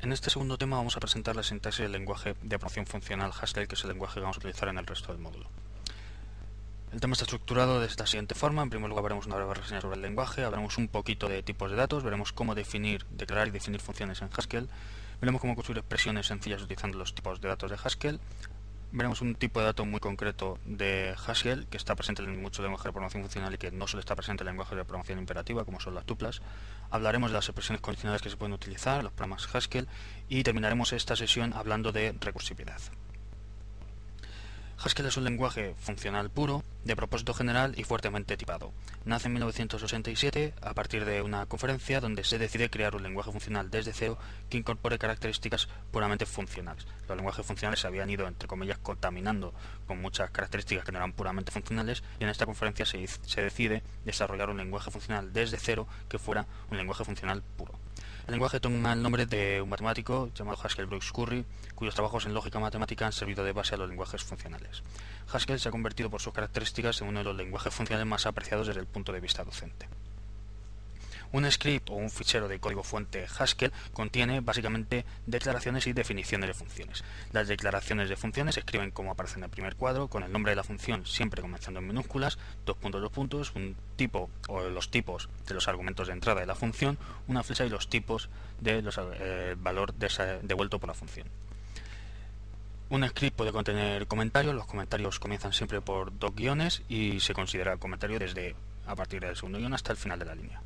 En este segundo tema vamos a presentar la sintaxis del lenguaje de programación funcional Haskell, que es el lenguaje que vamos a utilizar en el resto del módulo. El tema está estructurado de esta siguiente forma. En primer lugar veremos una breve reseña sobre el lenguaje, hablaremos un poquito de tipos de datos, veremos cómo definir, declarar y definir funciones en Haskell, veremos cómo construir expresiones sencillas utilizando los tipos de datos de Haskell, veremos un tipo de dato muy concreto de Haskell que está presente en muchos lenguajes de programación funcional y que no solo está presente en lenguajes de programación imperativa como son las tuplas. Hablaremos de las expresiones condicionales que se pueden utilizar en los programas Haskell y terminaremos esta sesión hablando de recursividad. Haskell es un lenguaje funcional puro, de propósito general y fuertemente tipado. Nace en 1987 a partir de una conferencia donde se decide crear un lenguaje funcional desde cero que incorpore características puramente funcionales. Los lenguajes funcionales se habían ido, entre comillas, contaminando con muchas características que no eran puramente funcionales, y en esta conferencia se decide desarrollar un lenguaje funcional desde cero que fuera un lenguaje funcional puro. El lenguaje toma el nombre de un matemático llamado Haskell Brooks Curry, cuyos trabajos en lógica matemática han servido de base a los lenguajes funcionales. Haskell se ha convertido por sus características en uno de los lenguajes funcionales más apreciados desde el punto de vista docente. Un script o un fichero de código fuente Haskell contiene básicamente declaraciones y definiciones de funciones. Las declaraciones de funciones se escriben como aparece en el primer cuadro, con el nombre de la función siempre comenzando en minúsculas, dos puntos, un tipo o los tipos de los argumentos de entrada de la función, una flecha y los tipos de los valor devuelto por la función. Un script puede contener comentarios, los comentarios comienzan siempre por dos guiones y se considera comentario desde a partir del segundo guión hasta el final de la línea.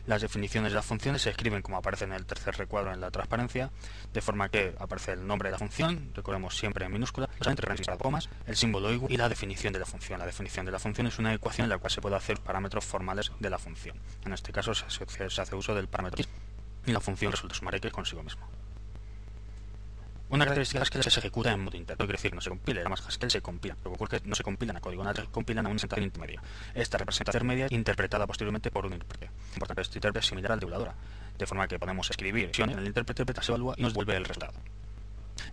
Las definiciones de las funciones se escriben como aparece en el tercer recuadro en la transparencia, de forma que aparece el nombre de la función, recordemos siempre en minúscula, entre paréntesis, comas, el símbolo igual y la definición de la función. La definición de la función es una ecuación en la cual se puede hacer parámetros formales de la función. En este caso se hace uso del parámetro y la función resulta sumar x consigo mismo. Una característica de Haskell es que se ejecuta en modo interno, quiere decir que no se compila, además Haskell se compila, lo que ocurre es que no se compilan a código natural, se compilan a una representación intermedia. Esta representación intermedia es interpretada posteriormente por un intérprete. Por tanto, este intérprete es similar al de emuladora, de forma que podemos escribir en el intérprete, se evalúa y nos devuelve el resultado.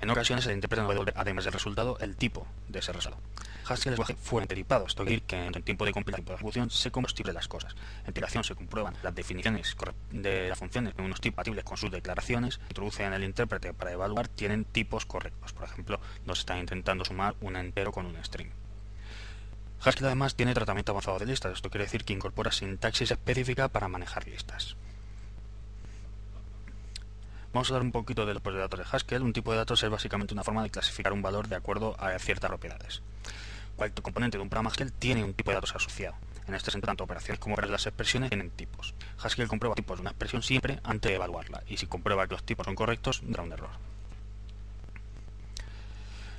En ocasiones el intérprete nos devuelve, además del resultado, el tipo de ese resultado. Haskell es un lenguaje fuertemente tipado, esto quiere decir que en tiempo de compilación y de ejecución se combustible las cosas. En tipación se comprueban las definiciones de las funciones en unos tipos compatibles con sus declaraciones, introducen en el intérprete para evaluar, tienen tipos correctos. Por ejemplo, nos está intentando sumar un entero con un string. Haskell además tiene tratamiento avanzado de listas, esto quiere decir que incorpora sintaxis específica para manejar listas. Vamos a hablar un poquito de los tipos de datos de Haskell. Un tipo de datos es básicamente una forma de clasificar un valor de acuerdo a ciertas propiedades. Cualquier componente de un programa Haskell tiene un tipo de datos asociado. En este sentido, tanto operaciones como las expresiones tienen tipos. Haskell comprueba tipos de una expresión siempre antes de evaluarla, y si comprueba que los tipos son correctos, dará un error.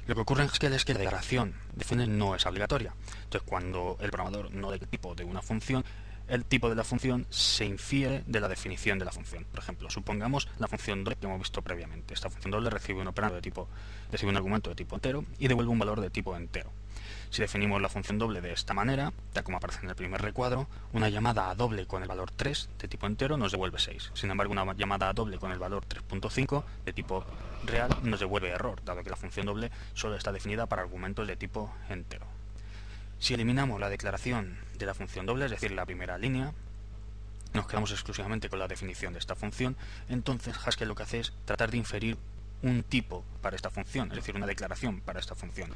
Lo que ocurre en Haskell es que la declaración de funciones no es obligatoria. Entonces, cuando el programador no lee el tipo de una función, el tipo de la función se infiere de la definición de la función. Por ejemplo, supongamos la función doble que hemos visto previamente. Esta función doble recibe un argumento de tipo entero y devuelve un valor de tipo entero. Si definimos la función doble de esta manera, tal como aparece en el primer recuadro, una llamada a doble con el valor 3 de tipo entero nos devuelve 6. Sin embargo, una llamada a doble con el valor 3.5 de tipo real nos devuelve error, dado que la función doble solo está definida para argumentos de tipo entero. Si eliminamos la declaración de la función doble, es decir, la primera línea, nos quedamos exclusivamente con la definición de esta función, entonces Haskell lo que hace es tratar de inferir un tipo para esta función, es decir, una declaración para esta función.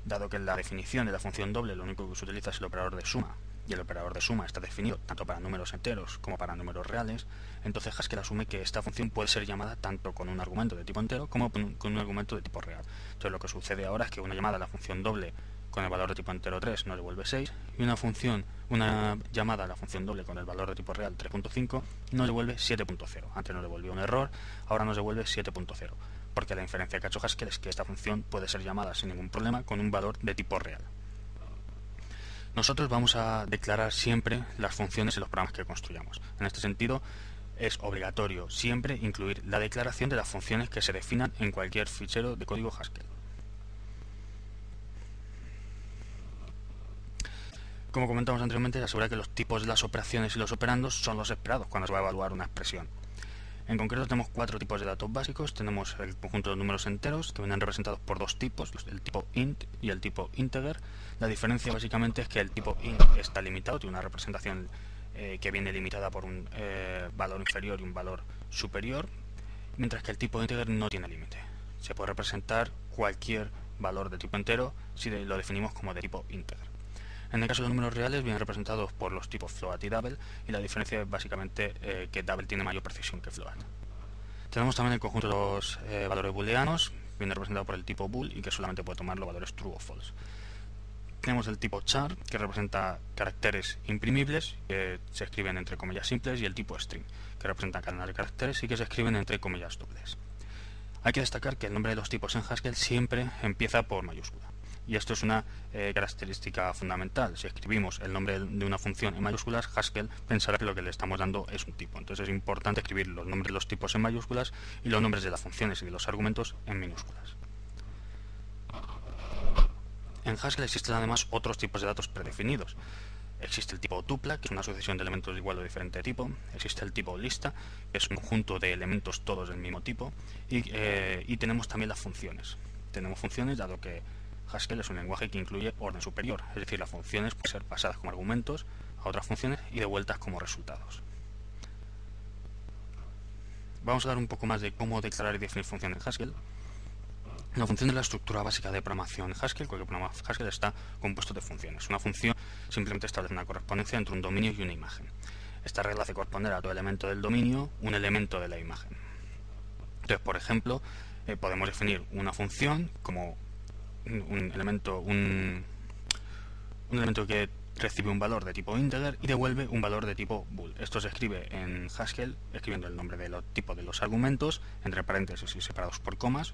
Dado que en la definición de la función doble lo único que se utiliza es el operador de suma, y el operador de suma está definido tanto para números enteros como para números reales, entonces Haskell asume que esta función puede ser llamada tanto con un argumento de tipo entero como con un argumento de tipo real. Entonces lo que sucede ahora es que una llamada a la función doble con el valor de tipo entero 3 nos devuelve 6, y una llamada a la función doble con el valor de tipo real 3.5 nos devuelve 7.0. Antes nos devolvió un error, ahora nos devuelve 7.0. Porque la inferencia que ha hecho Haskell es que esta función puede ser llamada sin ningún problema con un valor de tipo real. Nosotros vamos a declarar siempre las funciones en los programas que construyamos. En este sentido, es obligatorio siempre incluir la declaración de las funciones que se definan en cualquier fichero de código Haskell. Como comentamos anteriormente, se asegura que los tipos de las operaciones y los operandos son los esperados cuando se va a evaluar una expresión. En concreto tenemos 4 tipos de datos básicos. Tenemos el conjunto de números enteros, que vienen representados por dos tipos, el tipo int y el tipo integer. La diferencia básicamente es que el tipo int está limitado, tiene una representación que viene limitada por un valor inferior y un valor superior, mientras que el tipo integer no tiene límite. Se puede representar cualquier valor de tipo entero si lo definimos como de tipo integer. En el caso de los números reales vienen representados por los tipos float y double, y la diferencia es básicamente que double tiene mayor precisión que float. Tenemos también el conjunto de los valores booleanos, viene representado por el tipo bool y que solamente puede tomar los valores true o false. Tenemos el tipo char, que representa caracteres imprimibles, que se escriben entre comillas simples, y el tipo string, que representa cadenas de caracteres y que se escriben entre comillas dobles. Hay que destacar que el nombre de los tipos en Haskell siempre empieza por mayúscula, y esto es una característica fundamental. Si escribimos el nombre de una función en mayúsculas, Haskell pensará que lo que le estamos dando es un tipo. Entonces es importante escribir los nombres de los tipos en mayúsculas y los nombres de las funciones y de los argumentos en minúsculas. En Haskell existen además otros tipos de datos predefinidos. Existe el tipo tupla, que es una sucesión de elementos de igual o diferente tipo. Existe el tipo lista, que es un conjunto de elementos todos del mismo tipo. Y tenemos también las funciones. Tenemos funciones, dado que Haskell es un lenguaje que incluye orden superior, es decir, las funciones pueden ser pasadas como argumentos a otras funciones y devueltas como resultados. Vamos a hablar un poco más de cómo declarar y definir funciones en Haskell. La función es la estructura básica de programación en Haskell. Cualquier programa Haskell está compuesto de funciones. Una función simplemente establece una correspondencia entre un dominio y una imagen. Esta regla hace corresponder a todo elemento del dominio un elemento de la imagen. Entonces, por ejemplo, podemos definir una función como un elemento que recibe un valor de tipo integer y devuelve un valor de tipo bool. Esto se escribe en Haskell escribiendo el nombre de los tipos de los argumentos entre paréntesis y separados por comas.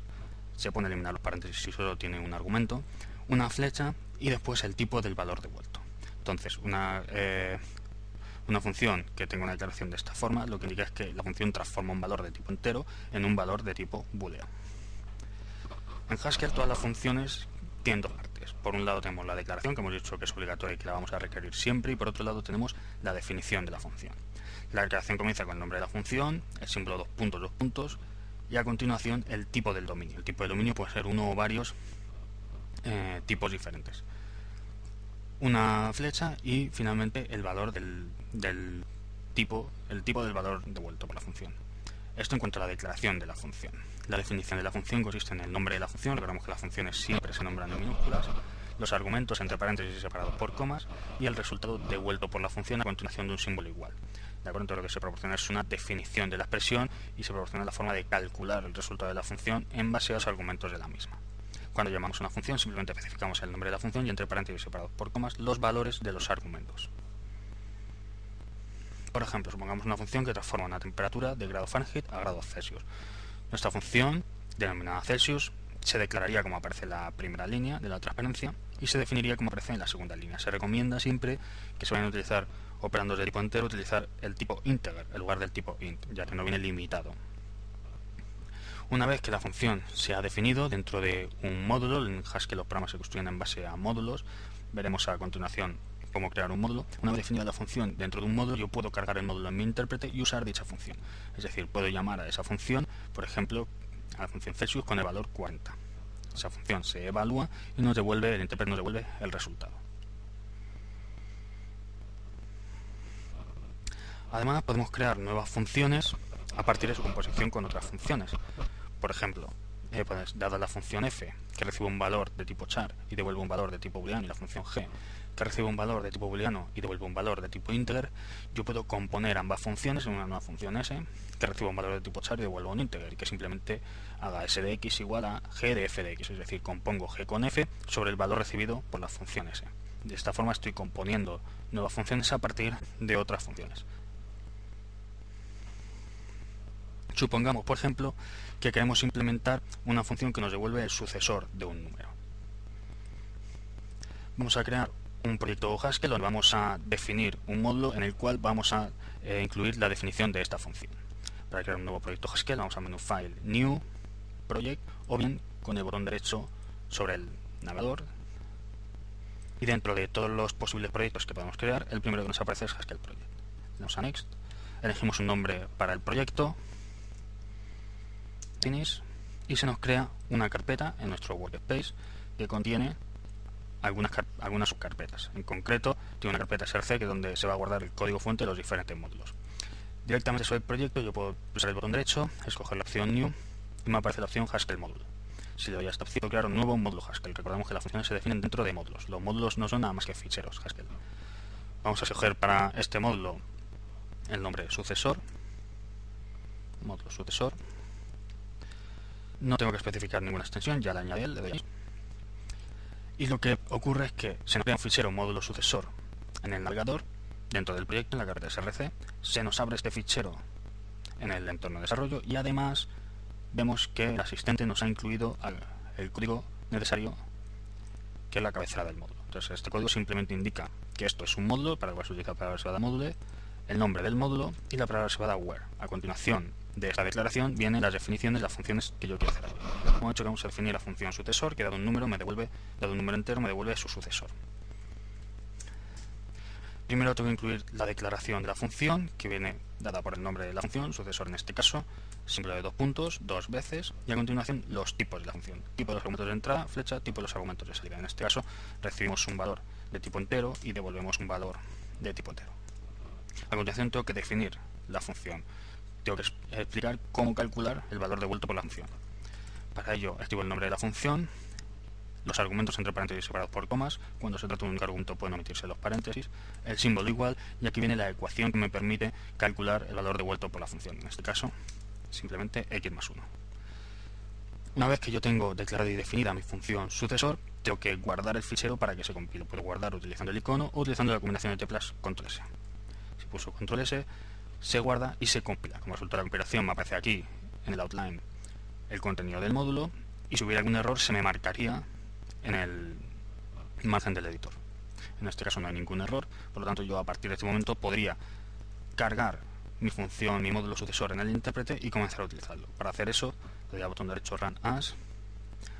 Se pone a eliminar los paréntesis si solo tiene un argumento, una flecha y después el tipo del valor devuelto. Entonces, una función que tenga una declaración de esta forma lo que indica es que la función transforma un valor de tipo entero en un valor de tipo booleano. En Haskell todas las funciones tienen dos partes. Por un lado tenemos la declaración, que hemos dicho que es obligatoria y que la vamos a requerir siempre, y por otro lado tenemos la definición de la función. La declaración comienza con el nombre de la función, el símbolo dos puntos, y a continuación el tipo del dominio. El tipo del dominio puede ser uno o varios tipos diferentes. Una flecha y finalmente el valor del tipo del valor devuelto por la función. Esto en cuanto a la declaración de la función. La definición de la función consiste en el nombre de la función, recordemos que las funciones siempre se nombran en minúsculas, los argumentos entre paréntesis y separados por comas, y el resultado devuelto por la función a continuación de un símbolo igual. De acuerdo, entonces lo que se proporciona es una definición de la expresión y se proporciona la forma de calcular el resultado de la función en base a los argumentos de la misma. Cuando llamamos a una función simplemente especificamos el nombre de la función y entre paréntesis separados por comas los valores de los argumentos. Por ejemplo, supongamos una función que transforma una temperatura de grado Fahrenheit a grado Celsius. Nuestra función, denominada Celsius, se declararía como aparece en la primera línea de la transparencia y se definiría como aparece en la segunda línea. Se recomienda siempre que se vayan a utilizar operandos de tipo entero, utilizar el tipo integer en lugar del tipo int, ya que no viene limitado. Una vez que la función se ha definido dentro de un módulo, en Haskell los programas se construyen en base a módulos, veremos a continuación cómo crear un módulo. Una vez definida la función dentro de un módulo, yo puedo cargar el módulo en mi intérprete y usar dicha función. Es decir, puedo llamar a esa función, por ejemplo, a la función Celsius con el valor 40. Esa función se evalúa y el intérprete nos devuelve el resultado. Además, podemos crear nuevas funciones a partir de su composición con otras funciones. Por ejemplo, dada la función f, que recibe un valor de tipo char y devuelve un valor de tipo booleano, y la función g, que recibe un valor de tipo booleano y devuelve un valor de tipo integer, yo puedo componer ambas funciones en una nueva función s, que recibe un valor de tipo char y devuelva un integer, y que simplemente haga s de x igual a g de f de x, es decir, compongo g con f sobre el valor recibido por la función s. De esta forma estoy componiendo nuevas funciones a partir de otras funciones. Supongamos, por ejemplo, que queremos implementar una función que nos devuelve el sucesor de un número. Vamos a crear un proyecto Haskell donde vamos a definir un módulo en el cual vamos a incluir la definición de esta función. Para crear un nuevo proyecto Haskell vamos a menú File, New, Project, o bien con el botón derecho sobre el navegador, y dentro de todos los posibles proyectos que podemos crear, el primero que nos aparece es Haskell Project. Le damos a Next, elegimos un nombre para el proyecto, Finish, y se nos crea una carpeta en nuestro workspace que contiene algunas subcarpetas. En concreto, tiene una carpeta src que es donde se va a guardar el código fuente de los diferentes módulos. Directamente sobre el proyecto yo puedo pulsar el botón derecho, escoger la opción New y me aparece la opción Haskell Module. Si le doy a esta opción, crear un nuevo módulo Haskell. Recordemos que las funciones se definen dentro de módulos. Los módulos no son nada más que ficheros Haskell. Vamos a escoger para este módulo el nombre sucesor. Módulo sucesor. No tengo que especificar ninguna extensión, ya la añadí, le doy. Y lo que ocurre es que se nos crea un fichero módulo sucesor en el navegador, dentro del proyecto, en la carpeta src. Se nos abre este fichero en el entorno de desarrollo y además vemos que el asistente nos ha incluido el código necesario, que es la cabecera del módulo. Entonces este código simplemente indica que esto es un módulo para el cual se utiliza la palabra reservada module, el nombre del módulo y la palabra reservada where. A continuación de esta declaración vienen las definiciones de las funciones que yo quiero hacer. Como he hecho, que vamos a definir la función sucesor, que dado un número dado un número entero me devuelve su sucesor. Primero tengo que incluir la declaración de la función, que viene dada por el nombre de la función, sucesor en este caso, símbolo de 2 puntos, 2 veces, y a continuación los tipos de la función. Tipo de los argumentos de entrada, flecha, tipo de los argumentos de salida. En este caso recibimos un valor de tipo entero y devolvemos un valor de tipo entero. A continuación tengo que definir la función. Tengo que explicar cómo calcular el valor devuelto por la función. Para ello escribo el nombre de la función, los argumentos entre paréntesis separados por comas. Cuando se trata de un único argumento pueden omitirse los paréntesis, el símbolo igual, y aquí viene la ecuación que me permite calcular el valor devuelto por la función. En este caso, simplemente x más 1. Una vez que yo tengo declarada y definida mi función sucesor, tengo que guardar el fichero para que se compile. Puedo guardar utilizando el icono o utilizando la combinación de teclas control S. Si pulso control S, se guarda y se compila. Como resultado de la compilación me aparece aquí en el outline el contenido del módulo, y si hubiera algún error se me marcaría en el margen del editor. En este caso no hay ningún error, por lo tanto yo a partir de este momento podría cargar mi función, mi módulo sucesor en el intérprete y comenzar a utilizarlo. Para hacer eso le doy al botón derecho Run As,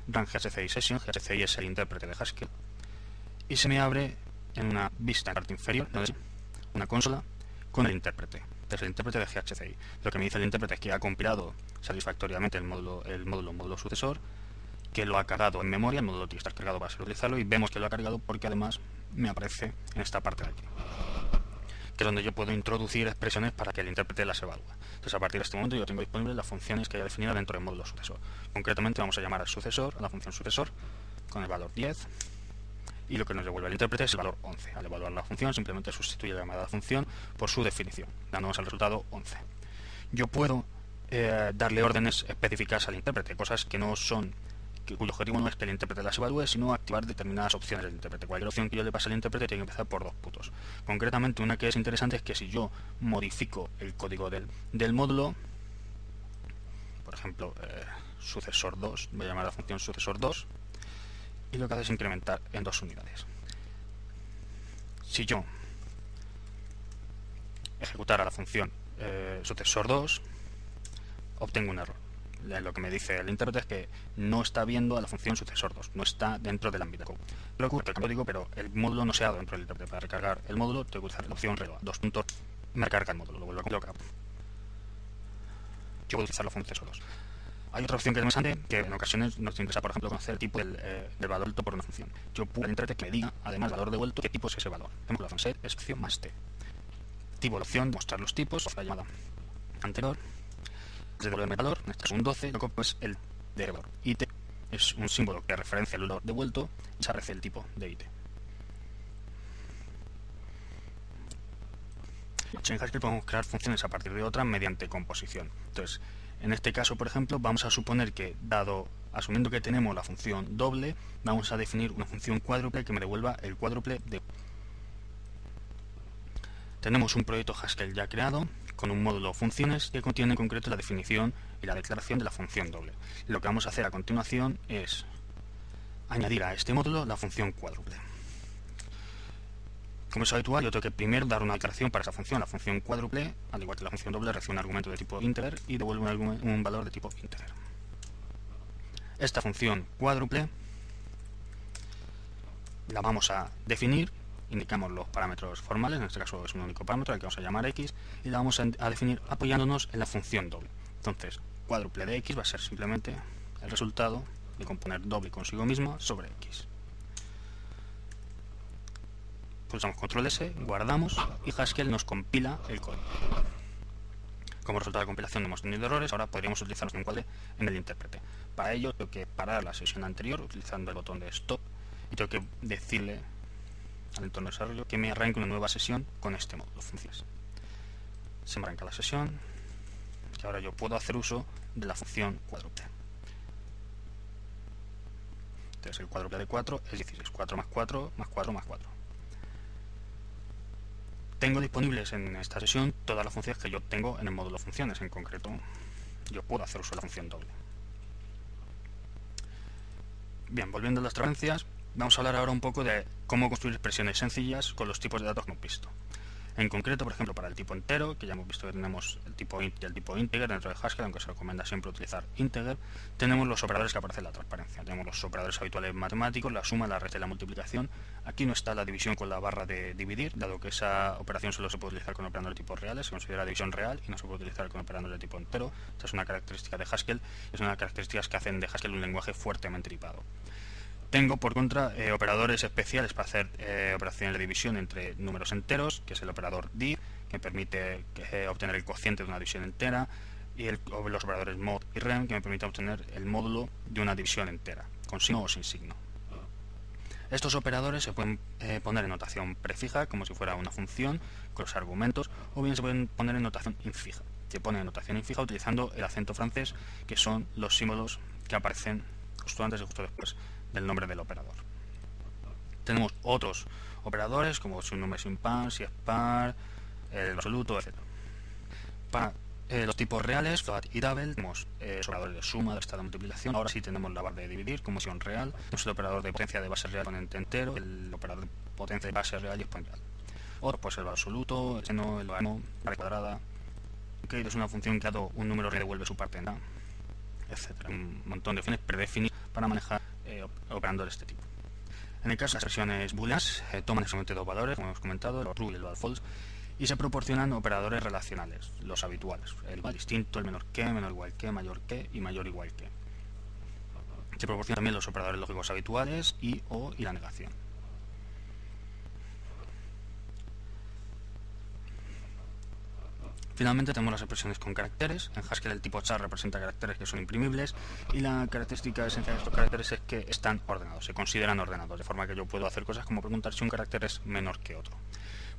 Run GHCI Session. GHCI es el intérprete de Haskell, y se me abre en una vista en la parte inferior una consola con el intérprete. Desde el intérprete de GHCI. Lo que me dice el intérprete es que ha compilado satisfactoriamente el módulo sucesor, que lo ha cargado en memoria. El módulo tiene que estar cargado para ser utilizarlo, y vemos que lo ha cargado porque además me aparece en esta parte de aquí, que es donde yo puedo introducir expresiones para que el intérprete las evalúe. Entonces a partir de este momento yo tengo disponibles las funciones que haya definido dentro del módulo sucesor. Concretamente vamos a llamar al sucesor, a la función sucesor, con el valor 10, y lo que nos devuelve el intérprete es el valor 11. Al evaluar la función simplemente sustituye la llamada de la función por su definición, dándonos el resultado 11. Yo puedo darle órdenes específicas al intérprete, cosas que no son, cuyo objetivo no es que el intérprete las evalúe, sino activar determinadas opciones del intérprete. Cualquier opción que yo le pase al intérprete tiene que empezar por 2 puntos. Concretamente, una que es interesante es que si yo modifico el código del módulo, por ejemplo, sucesor 2, voy a llamar a la función sucesor 2, y lo que hace es incrementar en 2 unidades. Si yo ejecutara la función sucesor 2, obtengo un error. Lo que me dice el intérprete es que no está viendo a la función sucesor 2, no está dentro del ámbito code. Lo que ocurre es que el código, pero el módulo no se ha dado dentro del intérprete. Para recargar el módulo tengo que usar la opción reload, 2 puntos, me recarga el módulo, lo vuelvo a colocar. Yo puedo utilizar la función sucesor 2. Hay otra opción que es interesante, que en ocasiones nos interesa, por ejemplo, conocer el tipo del valor devuelto por una función. Yo puedo al intérprete que me diga, además del valor devuelto, qué tipo es ese valor. Por ejemplo, la función set es opción más t. Tipo de la opción, mostrar los tipos, la llamada anterior, de devolverme el valor, en este caso un 12, luego pues el de valor. IT es un símbolo que referencia el valor devuelto y se aparece el tipo de IT. En Haskell podemos crear funciones a partir de otras mediante composición. Entonces, en este caso, por ejemplo, vamos a suponer que, asumiendo que tenemos la función doble, vamos a definir una función cuádruple que me devuelva el cuádruple de... Tenemos un proyecto Haskell ya creado, con un módulo funciones que contiene en concreto la definición y la declaración de la función doble. Lo que vamos a hacer a continuación es añadir a este módulo la función cuádruple. Como es habitual, yo tengo que primero dar una declaración para esa función. La función cuádruple, al igual que la función doble, recibe un argumento de tipo integer y devuelve un valor de tipo integer. Esta función cuádruple la vamos a definir, indicamos los parámetros formales, en este caso es un único parámetro al que vamos a llamar x, y la vamos a definir apoyándonos en la función doble. Entonces, cuádruple de x va a ser simplemente el resultado de componer doble consigo mismo sobre x. Pulsamos control S, guardamos y Haskell nos compila el código. Como resultado de la compilación no hemos tenido errores, ahora podríamos utilizar un encuadre en el intérprete. Para ello tengo que parar la sesión anterior utilizando el botón de stop y tengo que decirle al entorno de desarrollo que me arranque una nueva sesión con este módulo funciones. Se me arranca la sesión y ahora yo puedo hacer uso de la función cuádruple. Entonces el cuádruple de 4 es 16, 4 más 4 más 4 más 4. Tengo disponibles en esta sesión todas las funciones que yo tengo en el módulo funciones. En concreto, yo puedo hacer uso de la función doble. Bien, volviendo a las transparencias, vamos a hablar ahora un poco de cómo construir expresiones sencillas con los tipos de datos que hemos visto. En concreto, por ejemplo, para el tipo entero, que ya hemos visto que tenemos el tipo int y el tipo integer dentro de Haskell, aunque se recomienda siempre utilizar integer, tenemos los operadores que aparecen en la transparencia. Tenemos los operadores habituales matemáticos, la suma, la resta y la multiplicación. Aquí no está la división con la barra de dividir, dado que esa operación solo se puede utilizar con operadores de tipo reales, se considera división real y no se puede utilizar con operadores de tipo entero. Esta es una característica de Haskell, es una de las características que hacen de Haskell un lenguaje fuertemente tipado. Tengo, por contra, operadores especiales para hacer operaciones de división entre números enteros, que es el operador div, que permite obtener el cociente de una división entera, y los operadores mod y rem, que me permiten obtener el módulo de una división entera, con signo o sin signo. Estos operadores se pueden poner en notación prefija, como si fuera una función, con los argumentos, o bien se pueden poner en notación infija. Se pone en notación infija utilizando el acento francés, que son los símbolos que aparecen justo antes y justo después del nombre del operador. Tenemos otros operadores como si un número es impar, si es par, el absoluto, etc. Para los tipos reales, float y double, tenemos los operadores de suma, de resta, de multiplicación. Ahora sí tenemos la barra de dividir como si un real. Tenemos el operador de potencia de base real exponente entero, el operador de potencia de base real y exponente real. Otro pues el absoluto, el seno, el logaritmo, la cuadrada, que es una función que dado un número devuelve su parte en A, etc. Un montón de funciones predefinidas para manejar operando de este tipo. En el caso de las expresiones booleanas, toman solamente dos valores, como hemos comentado, el true y el false, y se proporcionan operadores relacionales, los habituales, el igual distinto, el menor que, menor igual que, mayor que y mayor igual que. Se proporcionan también los operadores lógicos habituales y o y la negación. Finalmente tenemos las expresiones con caracteres. En Haskell el tipo char representa caracteres que son imprimibles y la característica esencial de estos caracteres es que están ordenados, se consideran ordenados, de forma que yo puedo hacer cosas como preguntar si un carácter es menor que otro.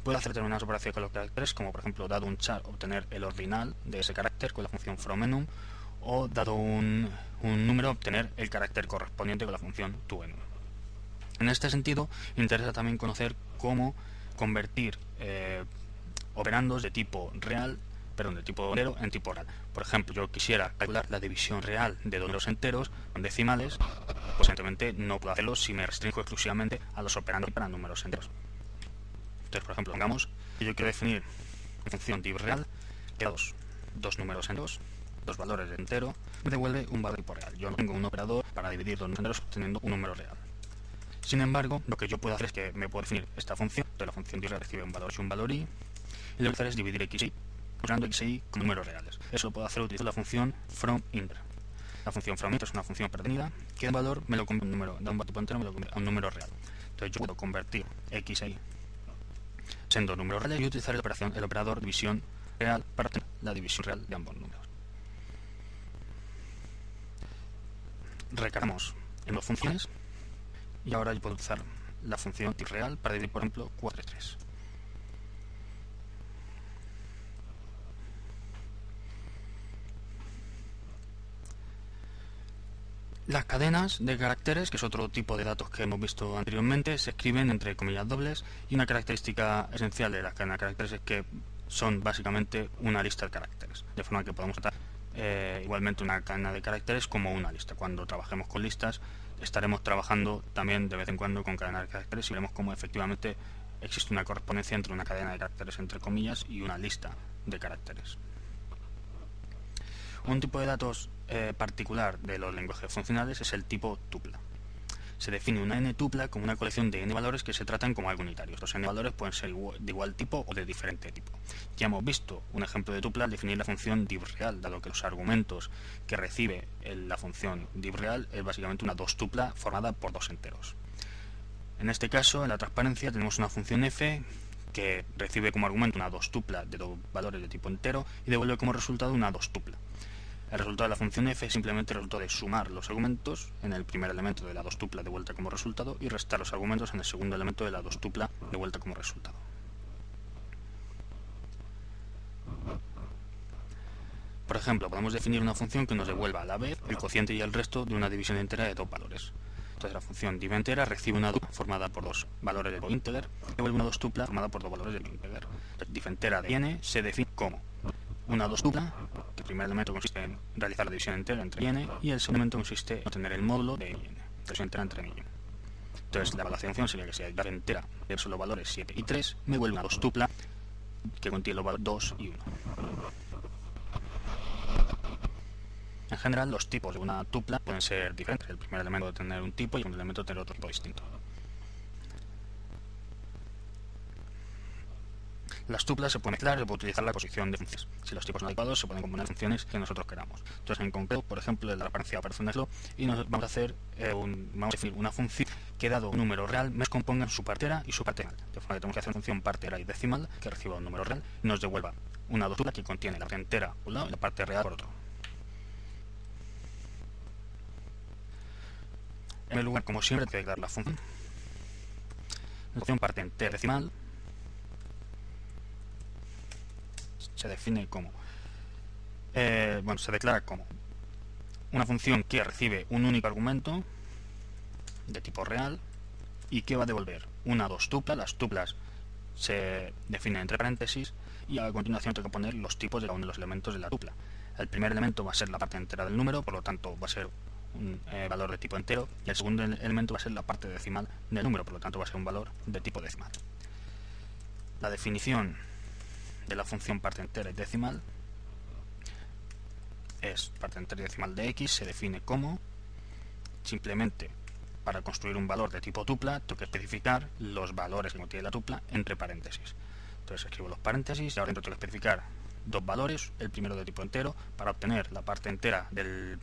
Puedo hacer determinadas operaciones con los caracteres, como por ejemplo, dado un char, obtener el ordinal de ese carácter con la función fromEnum, o dado un número, obtener el carácter correspondiente con la función toEnum. En este sentido, interesa también conocer cómo convertir operandos de tipo real, de tipo entero en tipo real. Por ejemplo, yo quisiera calcular la división real de dos números enteros con decimales, pues evidentemente no puedo hacerlo si me restringo exclusivamente a los operandos para números enteros. Entonces, por ejemplo, pongamos que yo quiero definir una función div real que da dos números enteros, dos valores de entero, me devuelve un valor de tipo real. Yo no tengo un operador para dividir dos números enteros obteniendo un número real. Sin embargo, lo que yo puedo hacer es que me puedo definir esta función, entonces la función div real recibe un valor y un valor y lo que voy a hacer es dividir x y usando x y como números reales. Eso lo puedo hacer utilizando la función fromInter. La función fromInter es una función predefinida que da un valor, me lo convierte a un número, da un valor entero, me lo convierte a un número real. Entonces yo puedo convertir x y siendo números reales y utilizar el operador división real para obtener la división real de ambos números. Recargamos en dos funciones y ahora yo puedo utilizar la función div real para dividir, por ejemplo, 4 y 3. Las cadenas de caracteres, que es otro tipo de datos que hemos visto anteriormente, se escriben entre comillas dobles y una característica esencial de las cadenas de caracteres es que son básicamente una lista de caracteres, de forma que podemos tratar igualmente una cadena de caracteres como una lista. Cuando trabajemos con listas estaremos trabajando también de vez en cuando con cadenas de caracteres y veremos cómo efectivamente existe una correspondencia entre una cadena de caracteres entre comillas y una lista de caracteres. Un tipo de datos particular de los lenguajes funcionales es el tipo tupla. Se define una n-tupla como una colección de n valores que se tratan como algo unitario. Estos n valores pueden ser de igual tipo o de diferente tipo. Ya hemos visto un ejemplo de tupla al definir la función divReal, dado que los argumentos que recibe la función divReal es básicamente una dos-tupla formada por dos enteros. En este caso, en la transparencia, tenemos una función f que recibe como argumento una 2 tupla de dos valores de tipo entero y devuelve como resultado una 2 tupla. El resultado de la función f es simplemente el resultado de sumar los argumentos en el primer elemento de la 2 tupla de vuelta como resultado y restar los argumentos en el segundo elemento de la 2 tupla de vuelta como resultado. Por ejemplo, podemos definir una función que nos devuelva a la vez el cociente y el resto de una división entera de dos valores. Entonces la función div entera recibe una dupla formada por dos valores de tipo integer y devuelve una 2 tupla formada por dos valores de tipo integer. Entonces, div entera de n se define como una 2 tupla, que el primer elemento consiste en realizar la división entera entre n y el segundo elemento consiste en obtener el módulo de n, división entera entre n y 1. Entonces la evaluación sería que si hay div entera versus los valores 7 y 3, me vuelve una 2 tupla que contiene los valores 2 y 1. En general, los tipos de una tupla pueden ser diferentes. El primer elemento puede tener un tipo y el segundo elemento tener otro tipo distinto. Las tuplas se pueden mezclar y se puede utilizar la posición de funciones. Si los tipos son adecuados, se pueden componer funciones que nosotros queramos. Entonces, en concreto, por ejemplo, la referencia operación de slow, y nos vamos a hacer vamos a definir una función que, dado un número real, me componga en su parte entera y su parte decimal. De forma que tenemos que hacer una función parte entera y decimal que reciba un número real y nos devuelva una 2 tupla que contiene la parte entera por un lado y la parte real por otro. En primer lugar, como siempre, hay que declarar la función. La función parte entera decimal se define como se declara como una función que recibe un único argumento de tipo real y que va a devolver una 2 tupla. Las tuplas se definen entre paréntesis y a continuación tengo que poner los tipos de cada uno de los elementos de la tupla. El primer elemento va a ser la parte entera del número, por lo tanto va a ser un valor de tipo entero, y el segundo elemento va a ser la parte decimal del número, por lo tanto va a ser un valor de tipo decimal. La definición de la función parte entera y decimal es parte entera y decimal de x, se define como, simplemente para construir un valor de tipo tupla tengo que especificar los valores que contiene la tupla entre paréntesis. Entonces escribo los paréntesis y ahora tengo que especificar dos valores, el primero de tipo entero. Para obtener la parte entera del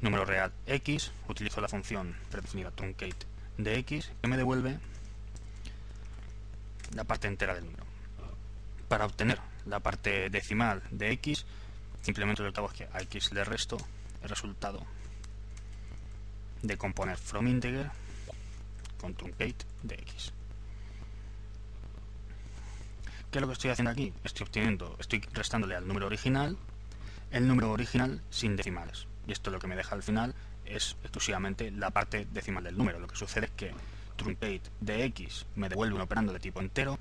número real x, utilizo la función predefinida truncate de x, que me devuelve la parte entera del número. Para obtener la parte decimal de x, simplemente lo que hago es que a x le resto el resultado de componer from integer con truncate de x. ¿Qué es lo que estoy haciendo aquí? Estoy restándole al número original el número original sin decimales. Y esto lo que me deja al final es exclusivamente la parte decimal del número. Lo que sucede es que truncate de x me devuelve un operando de tipo entero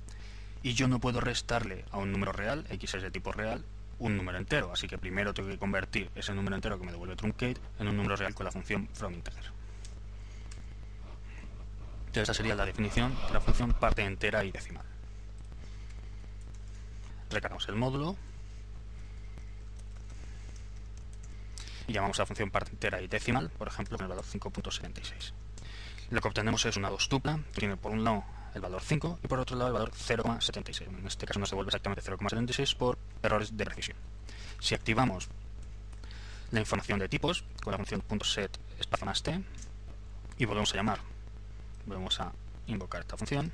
y yo no puedo restarle a un número real, x es de tipo real, un número entero. Así que primero tengo que convertir ese número entero que me devuelve truncate en un número real con la función from integer. Entonces esa sería la definición de la función parte entera y decimal. Recargamos el módulo y llamamos a la función parte entera y decimal, por ejemplo, con el valor 5.76. Lo que obtenemos es una 2 tupla, que tiene por un lado el valor 5 y por otro lado el valor 0,76. En este caso nos devuelve exactamente 0,76 por errores de precisión. Si activamos la información de tipos con la función .set espacio más t y volvemos a invocar esta función,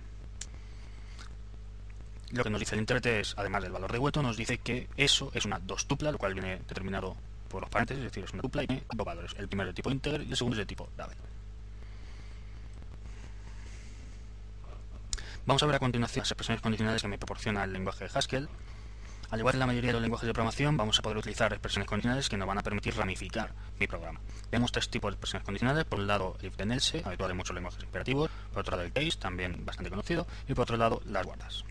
lo que nos dice el intérprete es, además del valor devuelto, nos dice que eso es una 2 tupla, lo cual viene determinado por los paréntesis, es decir, es una tupla y tiene dos valores, el primero de tipo integer y el segundo es de tipo double. Vamos a ver a continuación las expresiones condicionales que me proporciona el lenguaje de Haskell. Al igual que la mayoría de los lenguajes de programación, vamos a poder utilizar expresiones condicionales que nos van a permitir ramificar mi programa. Tenemos tres tipos de expresiones condicionales. Por un lado, el if then else, habitual en muchos lenguajes imperativos. Por otro lado, el case, también bastante conocido. Y por otro lado, las guardas.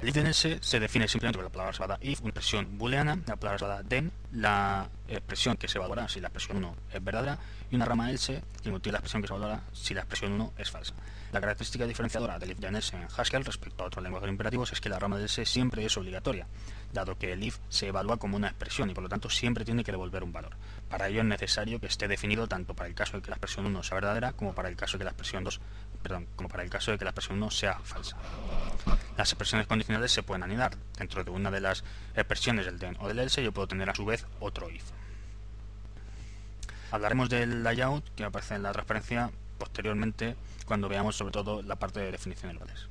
El if then else se define simplemente por la palabra reservada if, una expresión booleana, la palabra reservada then, la expresión que se evaluará si la expresión 1 es verdadera, y una rama else que contiene la expresión que se evaluará si la expresión 1 es falsa. La característica diferenciadora del if then else en Haskell respecto a otros lenguajes imperativos es que la rama del else siempre es obligatoria, dado que el if se evalúa como una expresión y por lo tanto siempre tiene que devolver un valor. Para ello es necesario que esté definido tanto para el caso de que la expresión 1 sea verdadera como para el caso de que la expresión 1 sea falsa. Las expresiones condicionales se pueden anidar. Dentro de una de las expresiones del then o del else yo puedo tener a su vez otro if. Hablaremos del layout que aparece en la transparencia posteriormente cuando veamos sobre todo la parte de definición de valores.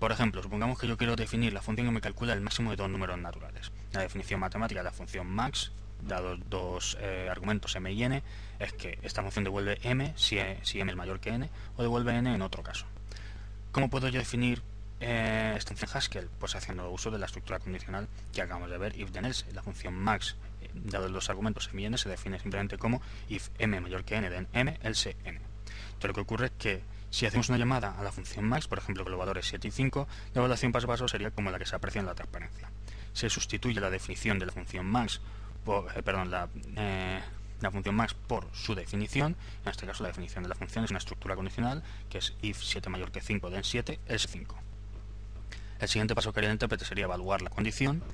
Por ejemplo, supongamos que yo quiero definir la función que me calcula el máximo de dos números naturales. La definición matemática de la función max, dados dos argumentos m y n, es que esta función devuelve m si m es mayor que n, o devuelve n en otro caso. ¿Cómo puedo yo definir esta función Haskell? Pues haciendo uso de la estructura condicional que acabamos de ver, if then else. La función max, dados los argumentos m y n, se define simplemente como if m mayor que n, then m, else n. Entonces lo que ocurre es que si hacemos una llamada a la función max, por ejemplo con los valores 7 y 5, la evaluación paso a paso sería como la que se aprecia en la transparencia. Se sustituye la definición de la función max por, la función max por su definición. En este caso la definición de la función es una estructura condicional que es if 7 mayor que 5, then 7, else 5. El siguiente paso que haría el intérprete sería evaluar la condición,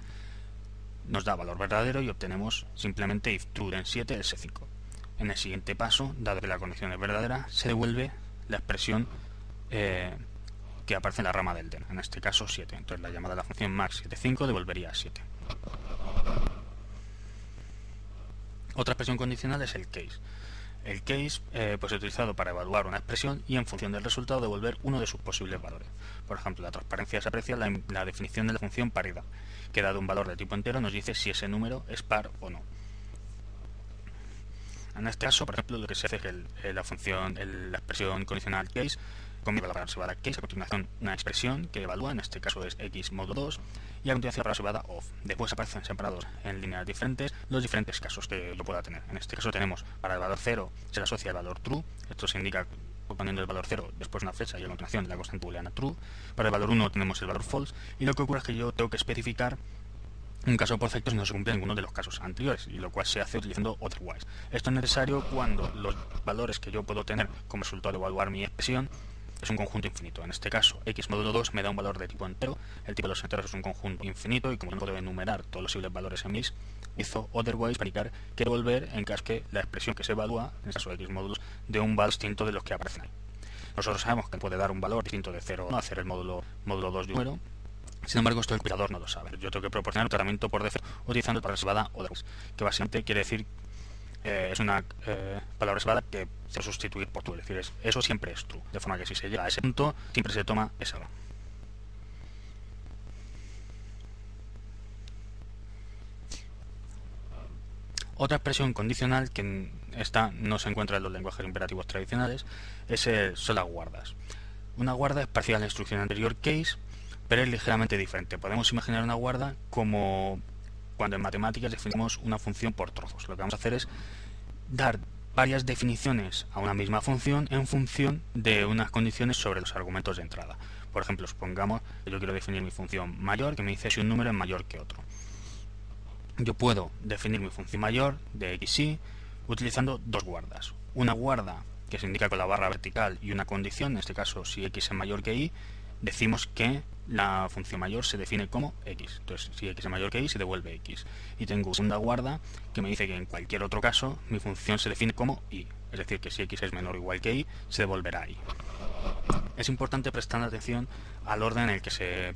nos da valor verdadero y obtenemos simplemente if true, then 7, else 5. En el siguiente paso, dado que la condición es verdadera, se devuelve la expresión que aparece en la rama del den, en este caso 7. Entonces la llamada de la función max 7,5 devolvería 7. Otra expresión condicional es el case. El case pues es utilizado para evaluar una expresión y en función del resultado devolver uno de sus posibles valores. Por ejemplo, la transparencia se aprecia la definición de la función paridad, que dado un valor de tipo entero nos dice si ese número es par o no. En este caso, por ejemplo, lo que se hace es que la expresión condicional case comienza la palabra reservada case, a continuación una expresión que evalúa, en este caso es x módulo 2, y a continuación la palabra reservada of. Después aparecen separados en líneas diferentes los diferentes casos que lo pueda tener. En este caso tenemos, para el valor 0 se le asocia el valor true, esto se indica poniendo el valor 0 después una flecha y a continuación la constante booleana true. Para el valor 1 tenemos el valor false, y lo que ocurre es que yo tengo que especificar un caso perfecto si no se cumple ninguno de los casos anteriores, y lo cual se hace utilizando otherwise. Esto es necesario cuando los valores que yo puedo tener como resultado de evaluar mi expresión es un conjunto infinito. En este caso, x módulo 2 me da un valor de tipo entero, el tipo de los enteros es un conjunto infinito, y como no puedo enumerar todos los posibles valores en mis, hizo otherwise para indicar que devolver en caso que la expresión que se evalúa, en este caso x módulos, de un valor distinto de los que aparecen ahí. Nosotros sabemos que puede dar un valor distinto de 0 o hacer el módulo 2 de un número. Sin embargo, esto el compilador no lo sabe. Yo tengo que proporcionar un tratamiento por defecto utilizando palabra reservada otherwise, que básicamente quiere decir es una palabra reservada que se puede sustituir por true, es decir, eso siempre es true, de forma que si se llega a ese punto siempre se toma esa. Otra expresión condicional que esta no se encuentra en los lenguajes imperativos tradicionales son las guardas. Una guarda es parecida a la instrucción anterior case, pero es ligeramente diferente. Podemos imaginar una guarda como cuando en matemáticas definimos una función por trozos. Lo que vamos a hacer es dar varias definiciones a una misma función en función de unas condiciones sobre los argumentos de entrada. Por ejemplo, supongamos que yo quiero definir mi función mayor, que me dice si un número es mayor que otro. Yo puedo definir mi función mayor de x y utilizando dos guardas. Una guarda que se indica con la barra vertical y una condición, en este caso si x es mayor que y, decimos que la función mayor se define como x. Entonces, si x es mayor que y, se devuelve x. Y tengo segunda guarda que me dice que en cualquier otro caso mi función se define como y. Es decir, que si x es menor o igual que y, se devolverá y. Es importante prestar atención al orden en el que se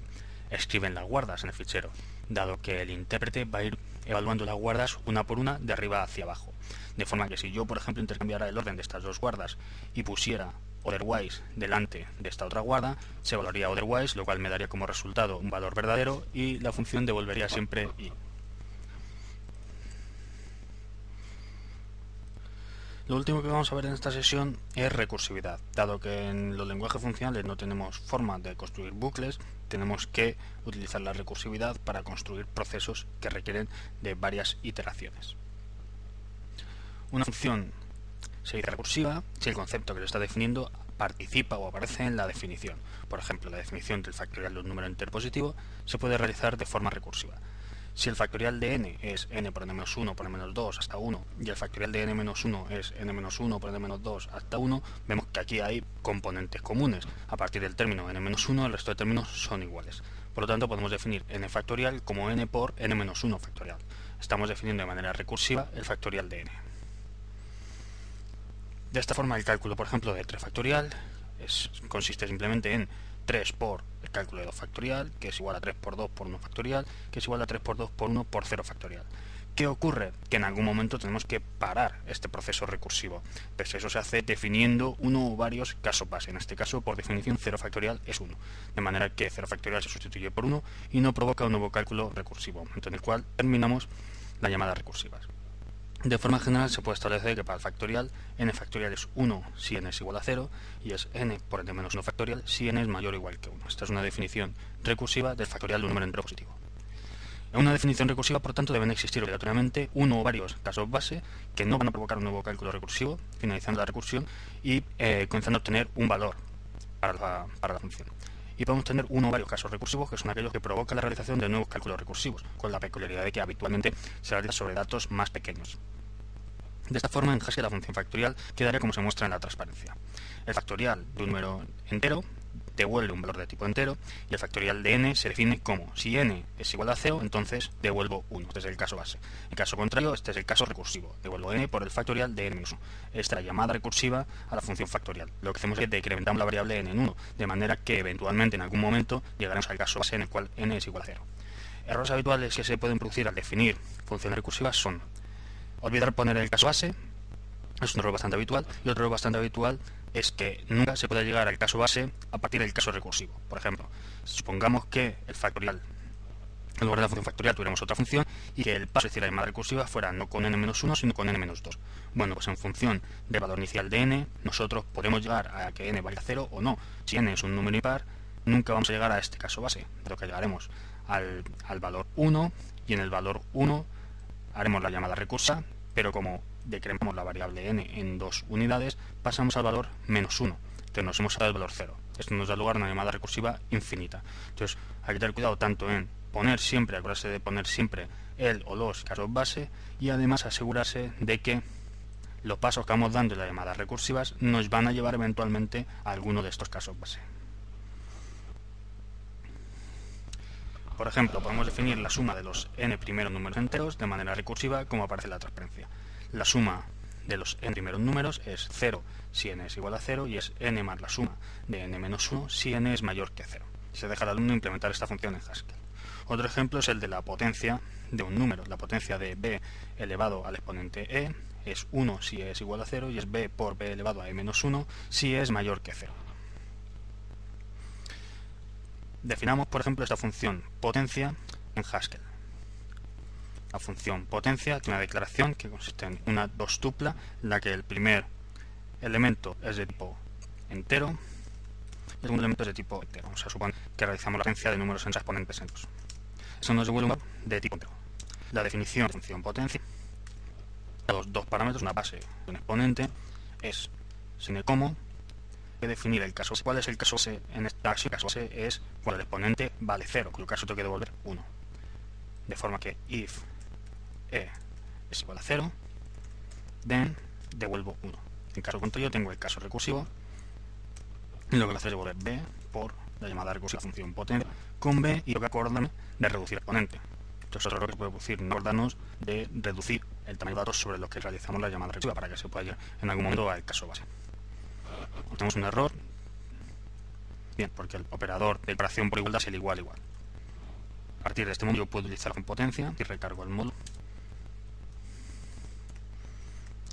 escriben las guardas en el fichero, dado que el intérprete va a ir evaluando las guardas una por una de arriba hacia abajo. De forma que si yo, por ejemplo, intercambiara el orden de estas dos guardas y pusiera otherwise delante de esta otra guarda, se evaluaría otherwise, lo cual me daría como resultado un valor verdadero y la función devolvería siempre y. Lo último que vamos a ver en esta sesión es recursividad. Dado que en los lenguajes funcionales no tenemos forma de construir bucles, tenemos que utilizar la recursividad para construir procesos que requieren de varias iteraciones. Una función se dice recursiva si el concepto que se está definiendo participa o aparece en la definición. Por ejemplo, la definición del factorial de un número entero positivo se puede realizar de forma recursiva. Si el factorial de n es n por n-1 por n-2 hasta 1 y el factorial de n-1 es n-1 por n-2 hasta 1, vemos que aquí hay componentes comunes. A partir del término n-1 el resto de términos son iguales. Por lo tanto podemos definir n factorial como n por n-1 factorial. Estamos definiendo de manera recursiva el factorial de n. De esta forma el cálculo, por ejemplo, de 3 factorial consiste simplemente en 3 por el cálculo de 2 factorial, que es igual a 3 por 2 por 1 factorial, que es igual a 3 por 2 por 1 por 0 factorial, ¿Qué ocurre? Que en algún momento tenemos que parar este proceso recursivo. Pues eso se hace definiendo uno o varios casos base. En este caso, por definición, 0 factorial es 1. De manera que 0 factorial se sustituye por 1 y no provoca un nuevo cálculo recursivo, momento en el cual terminamos las llamadas recursivas. De forma general se puede establecer que para el factorial n factorial es 1 si n es igual a 0 y es n por n menos 1 factorial si n es mayor o igual que 1. Esta es una definición recursiva del factorial de un número entero positivo. En una definición recursiva, por tanto, deben existir obligatoriamente uno o varios casos base que no van a provocar un nuevo cálculo recursivo, finalizando la recursión y comenzando a obtener un valor para la función. Y podemos tener uno o varios casos recursivos que son aquellos que provocan la realización de nuevos cálculos recursivos, con la peculiaridad de que habitualmente se realiza sobre datos más pequeños. De esta forma, en Haskell la función factorial quedaría como se muestra en la transparencia. El factorial de un número entero devuelve un valor de tipo entero y el factorial de n se define como si n es igual a 0, entonces devuelvo 1. Este es el caso base. En caso contrario, este es el caso recursivo. Devuelvo n por el factorial de n-1. Esta es la llamada recursiva a la función factorial. Lo que hacemos es decrementamos la variable n en 1, de manera que eventualmente en algún momento llegaremos al caso base en el cual n es igual a 0. Errores habituales que se pueden producir al definir funciones recursivas son olvidar poner el caso base, es un error bastante habitual, y otro error bastante habitual es que nunca se puede llegar al caso base a partir del caso recursivo. Por ejemplo, supongamos que el factorial, en lugar de la función factorial, tuviéramos otra función y que el paso, es decir, la llamada recursiva, fuera no con n-1, sino con n-2. Bueno, pues en función del valor inicial de n, nosotros podemos llegar a que n valga 0 o no. Si n es un número impar, nunca vamos a llegar a este caso base, pero que llegaremos al valor 1 y en el valor 1 haremos la llamada recursa, pero como decrementamos la variable n en 2 unidades, pasamos al valor menos 1. Entonces nos hemos dado el valor 0. Esto nos da lugar a una llamada recursiva infinita. Entonces hay que tener cuidado tanto en poner siempre, acordarse de poner siempre el o los casos base y además asegurarse de que los pasos que vamos dando en las llamadas recursivas nos van a llevar eventualmente a alguno de estos casos base. Por ejemplo, podemos definir la suma de los n primeros números enteros de manera recursiva como aparece en la transparencia. La suma de los n primeros números es 0 si n es igual a 0 y es n más la suma de n menos 1 si n es mayor que 0. Se deja al alumno implementar esta función en Haskell. Otro ejemplo es el de la potencia de un número. La potencia de b elevado al exponente e es 1 si e es igual a 0 y es b por b elevado a e menos 1 si e es mayor que 0. Definamos, por ejemplo, esta función potencia en Haskell. La función potencia tiene una declaración que consiste en una dos-tupla, en la que el primer elemento es de tipo entero y el segundo elemento es de tipo entero. Vamos a suponer que realizamos la potencia de números entre exponentes en 2. Eso nos devuelve un valor de tipo entero. La definición de función potencia, los dos parámetros, una base y un exponente, es sine como definir el caso. ¿Cuál es el caso base? En este caso, el caso base es cuando el exponente vale 0, en cuyo caso tengo que devolver 1. De forma que if e es igual a 0, then devuelvo 1. En caso contrario, tengo el caso recursivo, y lo que hace es devolver b por la llamada recursiva función potencia con b y tengo que acordarme de reducir el exponente. Entonces, otro error que se puede producir, no acordarnos de reducir el tamaño de datos sobre los que realizamos la llamada recursiva para que se pueda llegar en algún momento al caso base. Tenemos un error, bien, porque el operador de operación por igualdad es el igual. A partir de este módulo yo puedo utilizar con potencia y recargo el módulo.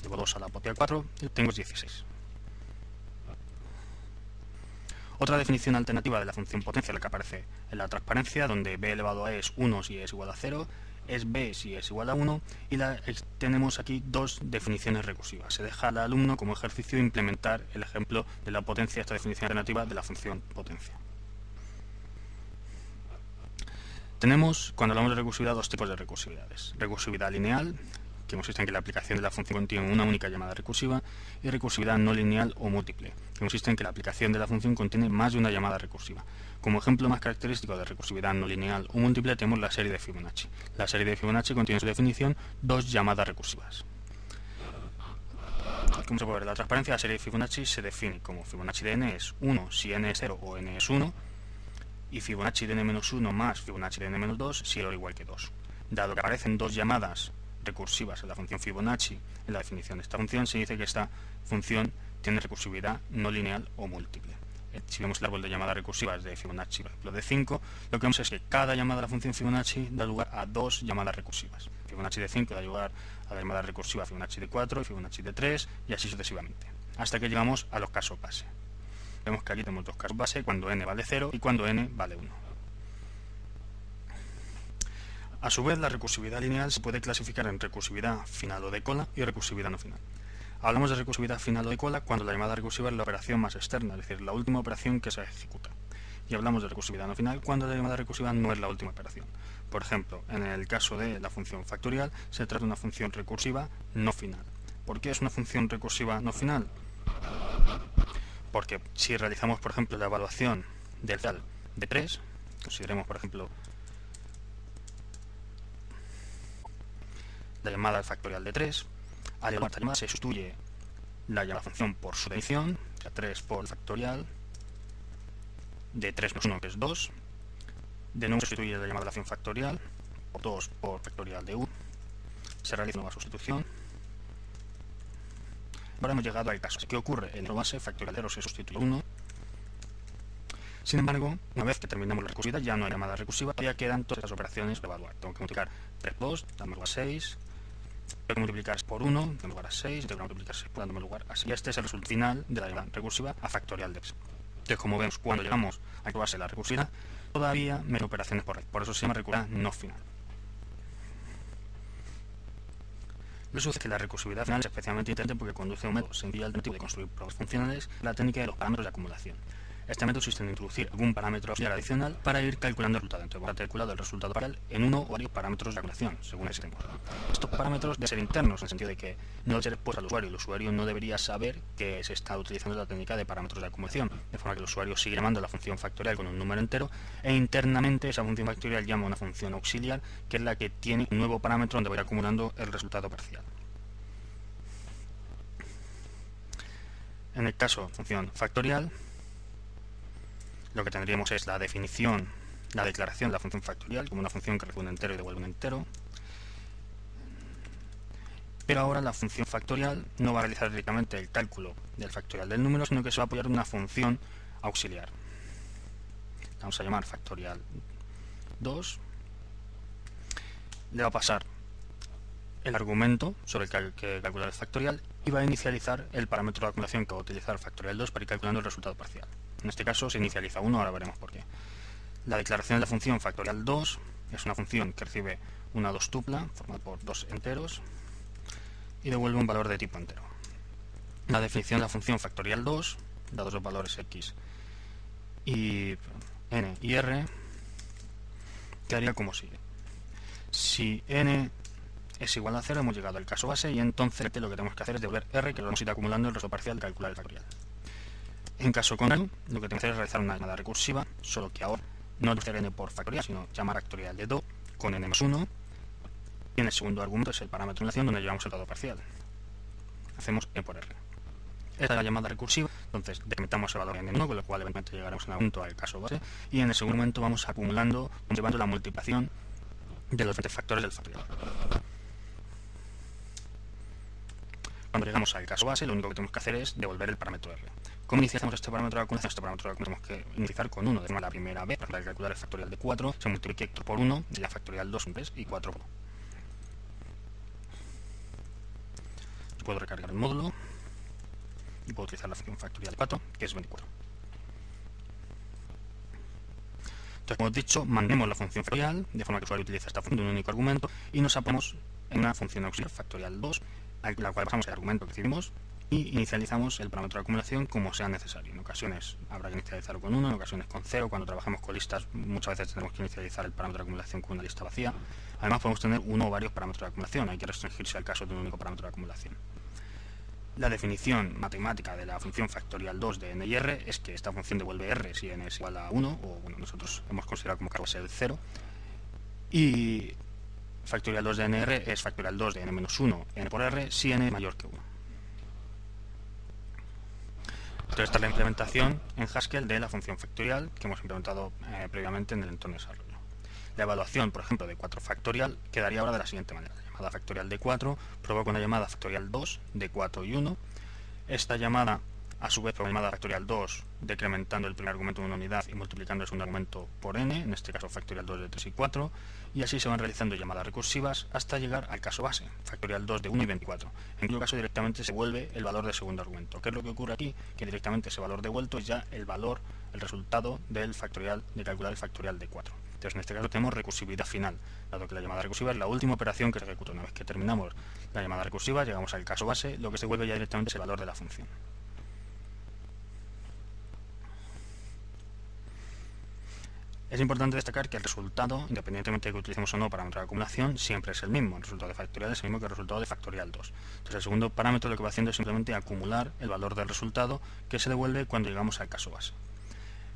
Llevo 2 a la potencia 4 y tengo 16. Otra definición alternativa de la función potencia, la que aparece en la transparencia, donde b elevado a e es 1 si e es igual a 0, es b si es igual a 1, y tenemos aquí dos definiciones recursivas. Se deja al alumno como ejercicio implementar el ejemplo de la potencia, esta definición alternativa de la función potencia. Tenemos, cuando hablamos de recursividad, dos tipos de recursividades. Recursividad lineal, que consiste en que la aplicación de la función contiene una única llamada recursiva, y recursividad no lineal o múltiple, que consiste en que la aplicación de la función contiene más de una llamada recursiva. Como ejemplo más característico de recursividad no lineal o múltiple tenemos la serie de Fibonacci. La serie de Fibonacci contiene en su definición dos llamadas recursivas. Como se puede ver en la transparencia, la serie de Fibonacci se define como Fibonacci de n es 1 si n es 0 o n es 1, y Fibonacci de n-1 más Fibonacci de n-2 si el o igual que 2. Dado que aparecen dos llamadas recursivas en la función Fibonacci, en la definición de esta función se dice que esta función tiene recursividad no lineal o múltiple. Si vemos el árbol de llamadas recursivas de Fibonacci, por ejemplo, de 5, lo que vemos es que cada llamada de la función Fibonacci da lugar a dos llamadas recursivas. Fibonacci de 5 da lugar a la llamada recursiva Fibonacci de 4 y Fibonacci de 3 y así sucesivamente, hasta que llegamos a los casos base. Vemos que aquí tenemos dos casos base, cuando n vale 0 y cuando n vale 1. A su vez, la recursividad lineal se puede clasificar en recursividad final o de cola y recursividad no final. Hablamos de recursividad final o de cola cuando la llamada recursiva es la operación más externa, es decir, la última operación que se ejecuta. Y hablamos de recursividad no final cuando la llamada recursiva no es la última operación. Por ejemplo, en el caso de la función factorial, se trata de una función recursiva no final. ¿Por qué es una función recursiva no final? Porque si realizamos, por ejemplo, la evaluación del factorial de 3, consideremos, por ejemplo, la llamada factorial de 3, al evaluar esta llamada se sustituye la llamada función por su definición, o sea, 3 por el factorial de 3 menos 1, que es 2. De nuevo se sustituye la llamada de la función factorial por 2 por factorial de u. Se realiza una nueva sustitución. Ahora hemos llegado al caso. ¿Qué ocurre? En la base factorial de 0 se sustituye 1. Sin embargo, una vez que terminamos la recursividad, ya no hay llamada recursiva, todavía quedan todas las operaciones de evaluar. Tengo que multiplicar 3 por 2, dando lugar a 6. Tengo que multiplicar por 1, dando lugar a 6. Tengo que multiplicar 6 por dándome lugar a 6. Y este es el resultado final de la llamada recursiva a factorial de 3. Entonces, como vemos, cuando llegamos a que base la recursividad, todavía menos operaciones por ahí. Por eso se llama recursividad no final. Lo que sucede es que la recursividad final es especialmente interesante porque conduce a un método sencillo y alternativo de construir programas funcionales, la técnica de los parámetros de acumulación. Este método consiste en introducir algún parámetro auxiliar adicional para ir calculando el resultado. Entonces vamos a calcular el resultado parcial en uno o varios parámetros de acumulación, según necesitemos. Estos parámetros deben ser internos, en el sentido de que no deben ser expuestos al usuario. El usuario no debería saber que se está utilizando la técnica de parámetros de acumulación, de forma que el usuario sigue llamando a la función factorial con un número entero, e internamente esa función factorial llama a una función auxiliar, que es la que tiene un nuevo parámetro donde va a ir acumulando el resultado parcial. En el caso de función factorial, lo que tendríamos es la definición, la declaración de la función factorial como una función que recibe un entero y devuelve un entero. Pero ahora la función factorial no va a realizar directamente el cálculo del factorial del número, sino que se va a apoyar en una función auxiliar. La vamos a llamar factorial 2. Le va a pasar el argumento sobre el que calcular el factorial y va a inicializar el parámetro de acumulación que va a utilizar factorial 2 para ir calculando el resultado parcial. En este caso se inicializa 1, ahora veremos por qué. La declaración de la función factorial 2 es una función que recibe una 2 tupla formada por dos enteros y devuelve un valor de tipo entero. La definición de la función factorial 2 da dos valores x y n y r, quedaría como sigue. Si n es igual a 0, hemos llegado al caso base y entonces lo que tenemos que hacer es devolver r, que lo vamos a ir acumulando el resultado parcial de calcular el factorial. En caso contrario, lo que tenemos que hacer es realizar una llamada recursiva, solo que ahora no es n por factorial, sino llamar factorial de 2 con n más 1. Y en el segundo argumento es el parámetro de acumulación donde llevamos el resultado parcial. Hacemos n por r. Esta es la llamada recursiva, entonces decrementamos el valor en n1, con lo cual eventualmente llegaremos en algún punto al caso base. Y en el segundo momento vamos acumulando, llevando la multiplicación de los diferentes factores del factorial. Cuando llegamos al caso base, lo único que tenemos que hacer es devolver el parámetro r. ¿Cómo iniciamos este parámetro de acumulación? Este parámetro de acumulación tenemos que iniciar con 1, de forma la primera vez, para calcular el factorial de 4, se multiplique por 1, y la factorial 2 3 y 4 por 1. Yo puedo recargar el módulo y puedo utilizar la función factorial de 4, que es 24. Entonces, como hemos dicho, mandemos la función factorial, de forma que el usuario utiliza esta función de un único argumento, y nos apoyamos en una función auxiliar factorial 2, a la cual pasamos el argumento que recibimos, y inicializamos el parámetro de acumulación como sea necesario. En ocasiones habrá que inicializarlo con 1, en ocasiones con 0. Cuando trabajamos con listas, muchas veces tenemos que inicializar el parámetro de acumulación con una lista vacía. Además, podemos tener uno o varios parámetros de acumulación. Hay que restringirse al caso de un único parámetro de acumulación. La definición matemática de la función factorial 2 de n y r es que esta función devuelve r si n es igual a 1, o bueno, nosotros hemos considerado como cargo el 0. Y factorial 2 de nr es factorial 2 de n menos 1, n por r, si n es mayor que 1. Entonces esta es la implementación en Haskell de la función factorial que hemos implementado previamente en el entorno de desarrollo. La evaluación, por ejemplo, de 4 factorial quedaría ahora de la siguiente manera. La llamada factorial de 4 provoca una llamada factorial 2 de 4 y 1. Esta llamada a su vez por la llamada factorial 2, decrementando el primer argumento en una unidad y multiplicando el segundo argumento por n, en este caso factorial 2 de 3 y 4, y así se van realizando llamadas recursivas hasta llegar al caso base, factorial 2 de 1 y 24, en cuyo caso directamente se vuelve el valor del segundo argumento. ¿Qué es lo que ocurre aquí? Que directamente ese valor devuelto es ya el valor, el resultado del factorial, de calcular el factorial de 4. Entonces en este caso tenemos recursividad final, dado que la llamada recursiva es la última operación que se ejecuta. Una vez que terminamos la llamada recursiva, llegamos al caso base, lo que se vuelve ya directamente es el valor de la función. Es importante destacar que el resultado, independientemente de que utilicemos o no parámetro de acumulación, siempre es el mismo. El resultado de factorial es el mismo que el resultado de factorial 2. Entonces el segundo parámetro lo que va haciendo es simplemente acumular el valor del resultado que se devuelve cuando llegamos al caso base.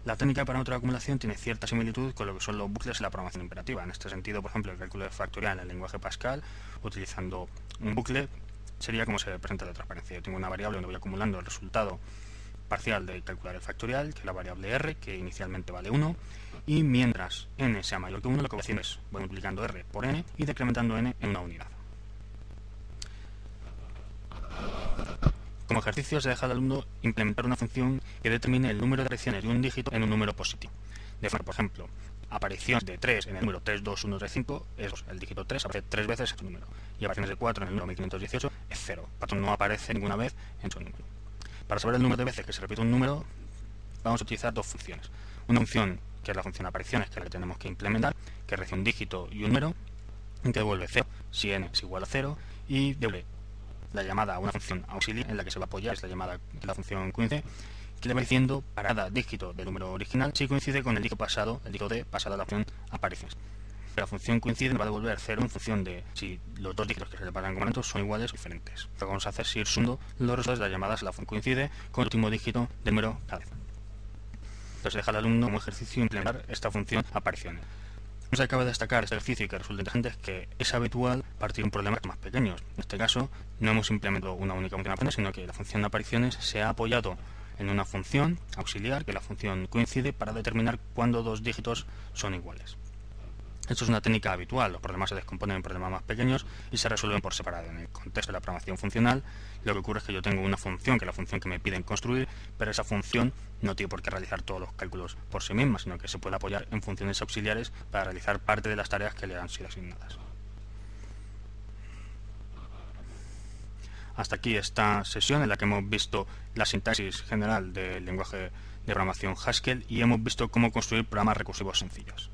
La técnica de parámetro de acumulación tiene cierta similitud con lo que son los bucles en la programación imperativa. En este sentido, por ejemplo, el cálculo de factorial en el lenguaje Pascal, utilizando un bucle, sería como se presenta la transparencia. Yo tengo una variable donde voy acumulando el resultado parcial de calcular el factorial, que es la variable r, que inicialmente vale 1, y mientras n sea mayor que 1, lo que voy haciendo es voy multiplicando r por n y decrementando n en una unidad. Como ejercicio se deja al alumno implementar una función que determine el número de apariciones de un dígito en un número positivo. De forma, por ejemplo, apariciones de 3 en el número 3, 2, 1, 3, 5 es el dígito 3 aparece 3 veces en su número, y apariciones de 4 en el número 1518 es 0, por tanto no aparece ninguna vez en su número. Para saber el número de veces que se repite un número, vamos a utilizar dos funciones. Una función que es la función apariciones, que es la que tenemos que implementar, que recibe un dígito y un número, que devuelve 0 si n es igual a 0, y devuelve la llamada a una función auxiliar en la que se va a apoyar, es la llamada de la función coincide, que le va diciendo para cada dígito del número original si coincide con el dígito pasado, el dígito d pasado a la función apariciones. La función coincide nos va a devolver 0 en función de si los dos dígitos que se separan como elementos son iguales o diferentes. Lo que vamos a hacer es ir sumando los resultados de las llamadas a la función coincide con el último dígito del número cada vez. Entonces deja al alumno como ejercicio implementar esta función apariciones. No se acaba de destacar este ejercicio y que resulta interesante es que es habitual partir un problema más pequeños. En este caso no hemos implementado una única función apariciones, sino que la función de apariciones se ha apoyado en una función auxiliar, que la función coincide, para determinar cuándo dos dígitos son iguales. Esto es una técnica habitual, los problemas se descomponen en problemas más pequeños y se resuelven por separado. En el contexto de la programación funcional, lo que ocurre es que yo tengo una función, que es la función que me piden construir, pero esa función no tiene por qué realizar todos los cálculos por sí misma, sino que se puede apoyar en funciones auxiliares para realizar parte de las tareas que le han sido asignadas. Hasta aquí esta sesión en la que hemos visto la sintaxis general del lenguaje de programación Haskell y hemos visto cómo construir programas recursivos sencillos.